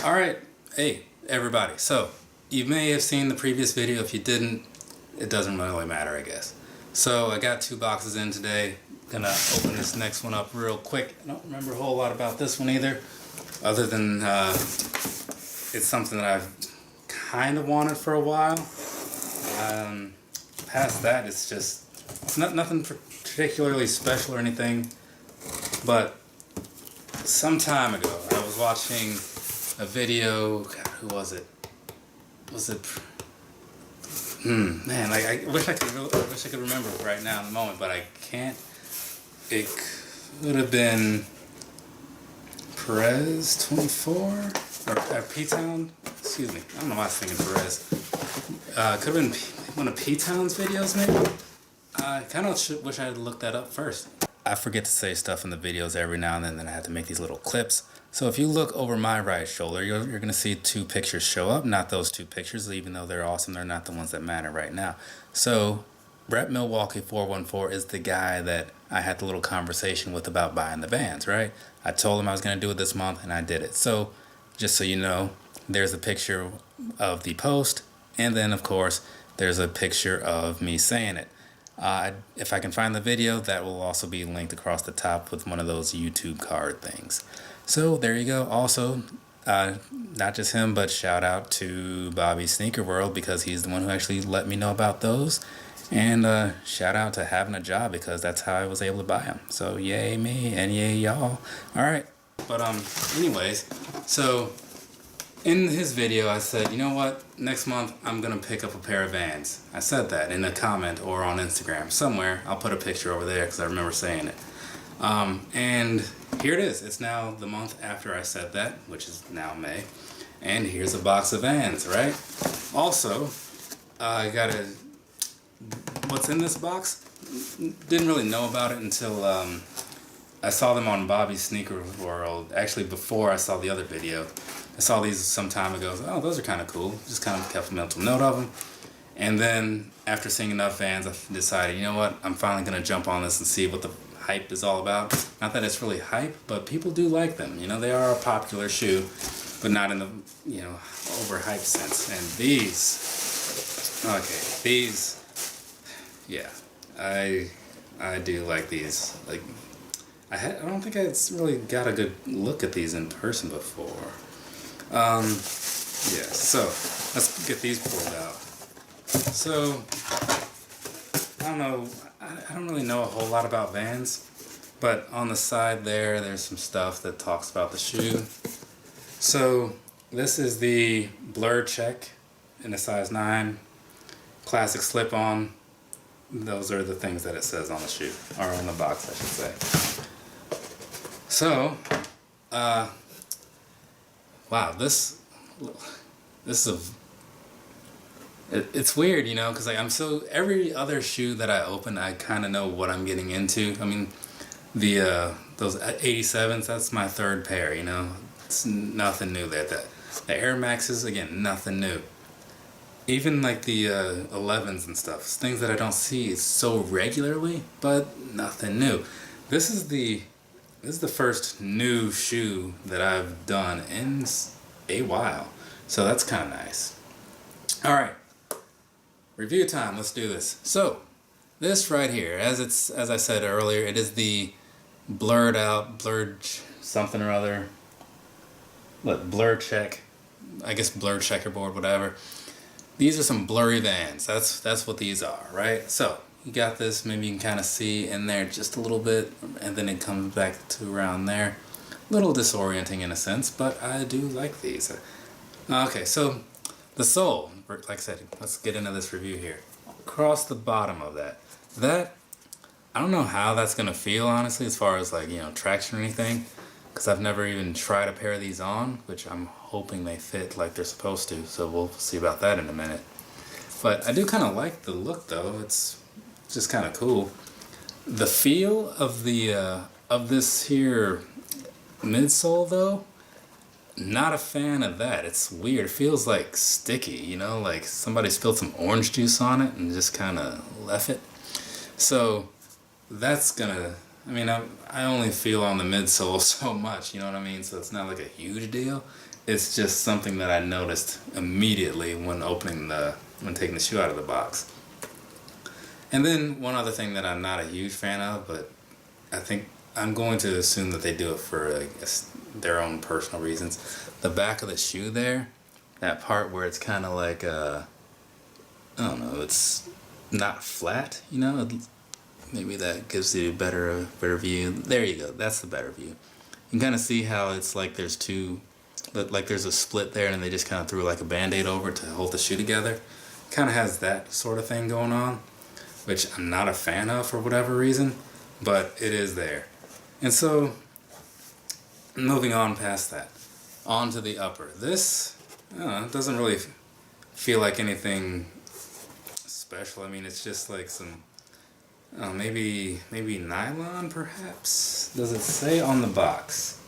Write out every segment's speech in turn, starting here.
Alright, hey everybody, so you may have seen the previous video. If you didn't, it doesn't really matter, I guess. So I got 2 boxes in today. Gonna open this next one up real quick. I don't remember a whole lot about this one either, other than it's something that I've kind of wanted for a while. Past that, it's nothing particularly special or anything, but some time ago I was watching a video. God, who was it? Man, like I wish I could remember right now in the moment, but I can't. It could have been Perez 24 or P-Town. Excuse me, I don't know why I was thinking Perez. Could have been one of P-Town's videos, maybe. I kind of wish I had looked that up first. I forget to say stuff in the videos every now and then I have to make these little clips. So if you look over my right shoulder, you're going to see 2 pictures show up. Not those 2 pictures, even though they're awesome, they're not the ones that matter right now. So Brett Milwaukee 414 is the guy that I had the little conversation with about buying the Vans, right? I told him I was going to do it this month, and I did it. So just so you know, there's a picture of the post, and then of course there's a picture of me saying it. If I can find the video, that will also be linked across the top with one of those YouTube card things. So there you go. Also, not just him, but shout out to Bobby Sneaker World, because he's the one who actually let me know about those. And shout out to having a job, because that's how I was able to buy them. So yay me and yay y'all. Alright, but anyways, so in his video I said, you know what, next month I'm gonna pick up a pair of Vans. I said that in a comment or on Instagram somewhere. I'll put a picture over there because I remember saying it. And here it is. It's now the month after I said that, which is now May, and here's a box of Vans, right? Also, I got what's in this box? Didn't really know about it until I saw them on Bobby's Sneaker World. Actually, before I saw the other video, I saw these some time ago. Oh, those are kind of cool. Just kind of kept a mental note of them. And then after seeing enough Vans, I decided, you know what? I'm finally gonna jump on this and see what the hype is all about. Not that it's really hype, but people do like them. You know, they are a popular shoe, but not in the, you know, overhyped sense. And these, okay, these, yeah, I do like these. Like, I don't think I really got a good look at these in person before. Yeah, so let's get these pulled out. So I don't know, I don't really know a whole lot about Vans, but on the side there's some stuff that talks about the shoe. So this is the Blur Check in a size 9, classic slip-on. Those are the things that it says on the shoe, or on the box I should say. So, wow, this is it's weird, you know, because like every other shoe that I open, I kind of know what I'm getting into. I mean, those 87s, that's my 3rd pair, you know. It's nothing new there. The Air Maxes, again, nothing new. Even like the 11s and stuff, things that I don't see so regularly, but nothing new. This is the first new shoe that I've done in a while, so that's kind of nice. All right. Review time, let's do this. So, this right here, as I said earlier, it is the blurred something or other. Look, Blur Check, I guess blurred checkerboard, whatever. These are some blurry Vans. That's what these are, right? So, you got this, maybe you can kind of see in there just a little bit, and then it comes back to around there. A little disorienting in a sense, but I do like these. Okay, so the sole, like I said, let's get into this review here. Across the bottom of that, I don't know how that's going to feel, honestly, as far as like, you know, traction or anything, because I've never even tried a pair of these on, which I'm hoping they fit like they're supposed to, so we'll see about that in a minute. But I do kind of like the look, though. It's just kind of cool. The feel of this here midsole, though, not a fan of that. It's weird. It feels like sticky, you know, like somebody spilled some orange juice on it and just kind of left it. So that's gonna, I only feel on the midsole so much, you know what I mean? So it's not like a huge deal. it's just something that I noticed immediately when taking the shoe out of the box. And then one other thing that I'm not a huge fan of, but I think I'm going to assume that they do it for, I guess, their own personal reasons. The back of the shoe there, that part where it's kind of like, I don't know, it's not flat, you know? Maybe that gives you a better view. There you go, that's the better view. You can kind of see how it's like there's there's a split there and they just kind of threw like a band-aid over it to hold the shoe together. Kind of has that sort of thing going on, which I'm not a fan of for whatever reason, but it is there. And so, moving on past that, on to the upper. This, it doesn't really feel like anything special. I mean, it's just like some, maybe nylon perhaps? Does it say on the box?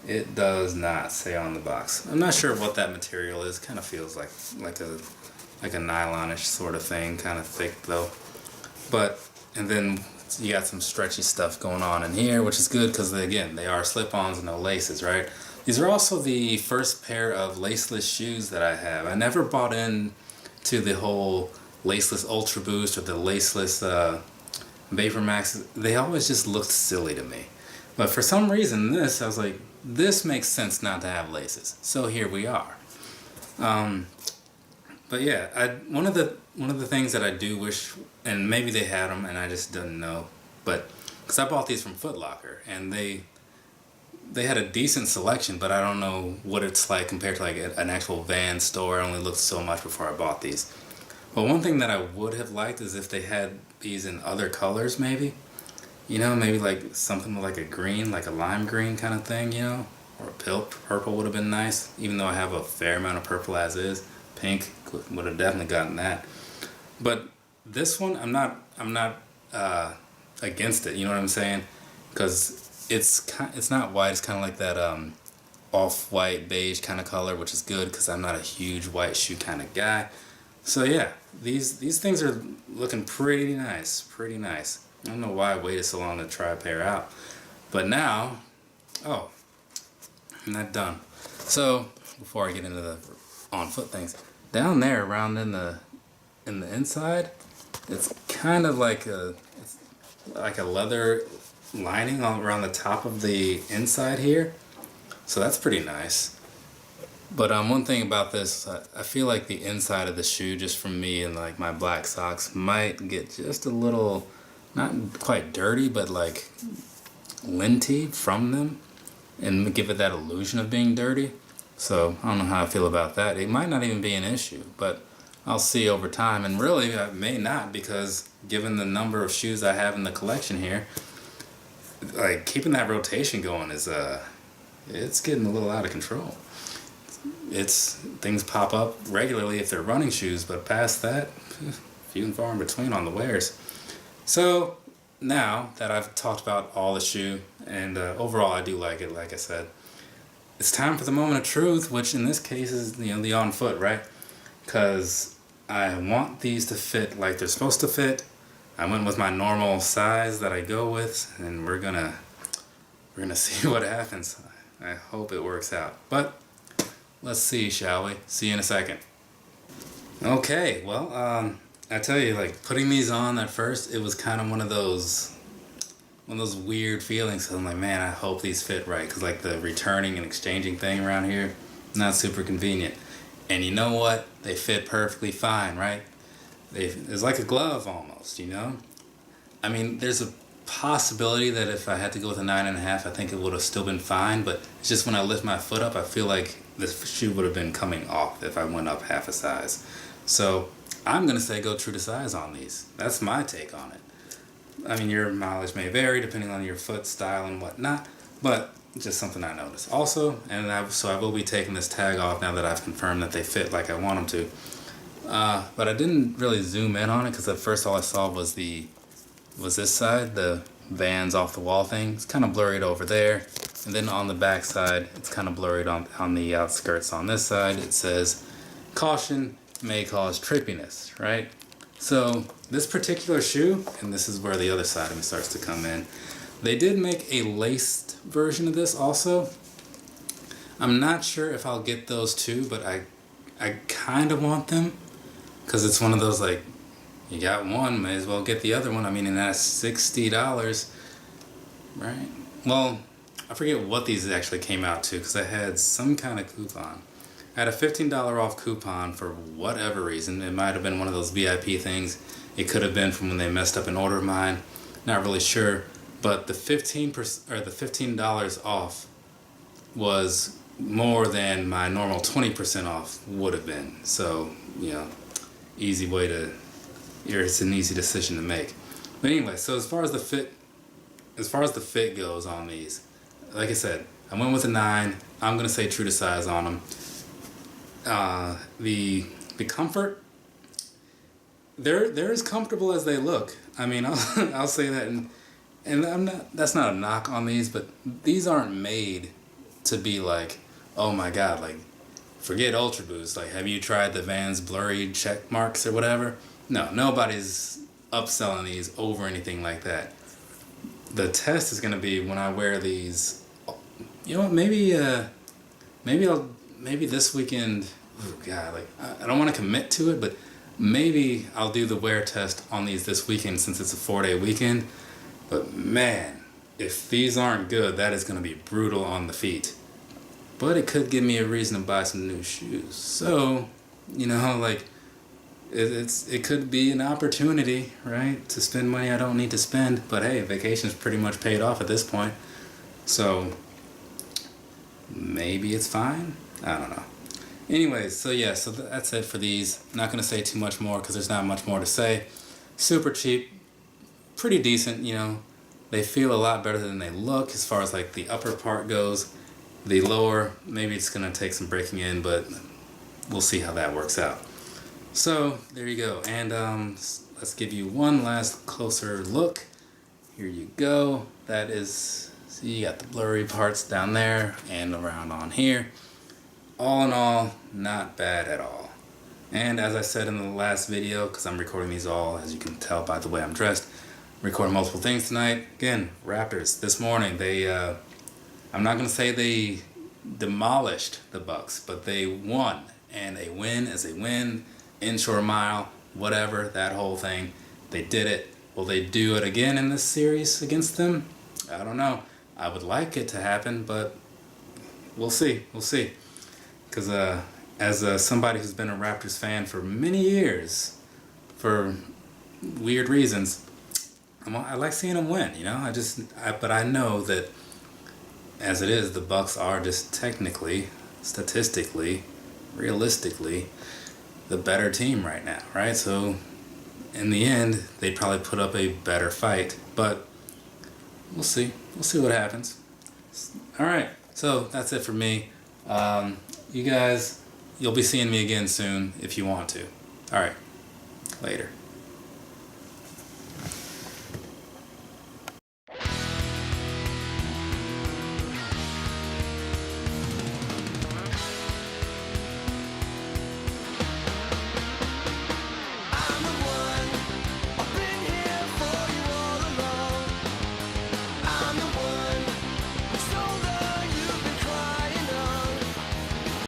It does not say on the box. I'm not sure what that material is. Kind of feels like a nylonish sort of thing, kind of thick though. But, and then you got some stretchy stuff going on in here, which is good because, again, they are slip-ons and no laces, right? These are also the first pair of laceless shoes that I have. I never bought in to the whole laceless Ultra Boost or the laceless Vapor Max. They always just looked silly to me. But for some reason, I was like, this makes sense not to have laces. So here we are. But yeah, one of the things that I do wish, and maybe they had them and I just didn't know, but because I bought these from Foot Locker and they had a decent selection, but I don't know what it's like compared to like an actual Vans store. I only looked so much before I bought these. But one thing that I would have liked is if they had these in other colors, maybe. You know, maybe like something like a green, like a lime green kind of thing, you know, or purple would have been nice. Even though I have a fair amount of purple as is, pink would have definitely gotten that. But this one, I'm not against it. You know what I'm saying? Because it's not white. It's kind of like that off-white beige kind of color, which is good because I'm not a huge white shoe kind of guy. So yeah, these things are looking pretty nice. Pretty nice. I don't know why I waited so long to try a pair out. But now, I'm not done. So, before I get into the on-foot things, down there around in the inside, it's kind of like a leather lining all around the top of the inside here. So that's pretty nice. But one thing about this, I feel like the inside of the shoe, just from me and like my black socks, might get just a little, not quite dirty, but like linty from them and give it that illusion of being dirty. So I don't know how I feel about that. It might not even be an issue, but I'll see over time. And really, it may not, because given the number of shoes I have in the collection here, like keeping that rotation going is it's getting a little out of control. Things pop up regularly if they're running shoes, but past that, few and far in between on the wears. So now that I've talked about all the shoe, and overall I do like it, like I said, it's time for the moment of truth, which in this case is the on foot, right? Because I want these to fit like they're supposed to fit. I went with my normal size that I go with, and we're gonna see what happens. I hope it works out, but let's see, shall we? See you in a second. Okay, well, I tell you, like, putting these on at first, it was kind of one of those weird feelings. I'm like, man, I hope these fit right, because like the returning and exchanging thing around here, not super convenient. And you know what? They fit perfectly fine, right? It's like a glove almost, you know? I mean, there's a possibility that if I had to go with a 9.5, I think it would have still been fine, but it's just when I lift my foot up, I feel like this shoe would have been coming off if I went up half a size. So I'm going to say go true to size on these. That's my take on it. I mean, your mileage may vary depending on your foot style and whatnot, but just something I noticed. Also, so I will be taking this tag off now that I've confirmed that they fit like I want them to. But I didn't really zoom in on it because at first all I saw was this side, the Vans off the wall thing. It's kind of blurred over there. And then on the back side, it's kind of blurred on the outskirts on this side. It says, caution may cause trippiness, right? So this particular shoe, and this is where the other side of me starts to come in, they did make a laced version of this also. I'm not sure if I'll get those too, but I kind of want them, because it's one of those, like, you got one, may as well get the other one. I mean, and that's $60, right? Well, I forget what these actually came out to, because I had some kind of coupon. I had a $15 off coupon for whatever reason. It might have been one of those VIP things. It could have been from when they messed up an order of mine. Not really sure. But the $15 off was more than my normal 20% off would have been. So, you know, easy way to, it's an easy decision to make. But anyway, so as far as the fit goes on these, like I said, I went with a 9. I'm gonna say true to size on them. The comfort, they're as comfortable as they look. I mean, I'll say that, and that's not a knock on these, but these aren't made to be like, oh my god, like, forget Ultra Boost. Like, have you tried the Vans blurry check marks or whatever? No, nobody's upselling these over anything like that. The test is gonna be when I wear these. You know what? Maybe this weekend. Oh god, like, I don't want to commit to it, but maybe I'll do the wear test on these this weekend since it's a 4-day weekend. But man, if these aren't good, that is gonna be brutal on the feet. But it could give me a reason to buy some new shoes. So, you know, like, it could be an opportunity, right, to spend money I don't need to spend. But hey, vacation's pretty much paid off at this point. So maybe it's fine. I don't know. Anyways, so yeah, so that's it for these. I'm not going to say too much more because there's not much more to say. Super cheap. Pretty decent, you know. They feel a lot better than they look as far as like the upper part goes. The lower, maybe it's going to take some breaking in, but we'll see how that works out. So there you go. And let's give you one last closer look. Here you go. That is, see, you got the blurry parts down there and around on here. All in all, not bad at all. And as I said in the last video, because I'm recording these all, as you can tell by the way I'm dressed, recording multiple things tonight. Again, Raptors, this morning, they, I'm not going to say they demolished the Bucks, but they won. And a win is a win, inshore mile, whatever, that whole thing. They did it. Will they do it again in this series against them? I don't know. I would like it to happen, but we'll see. We'll see. Because as somebody who's been a Raptors fan for many years, for weird reasons, I like seeing them win. You know, but I know that as it is, the Bucks are just technically, statistically, realistically, the better team right now, right? So in the end, they'd probably put up a better fight, but we'll see. We'll see what happens. All right, so that's it for me. You guys, you'll be seeing me again soon if you want to. All right, later.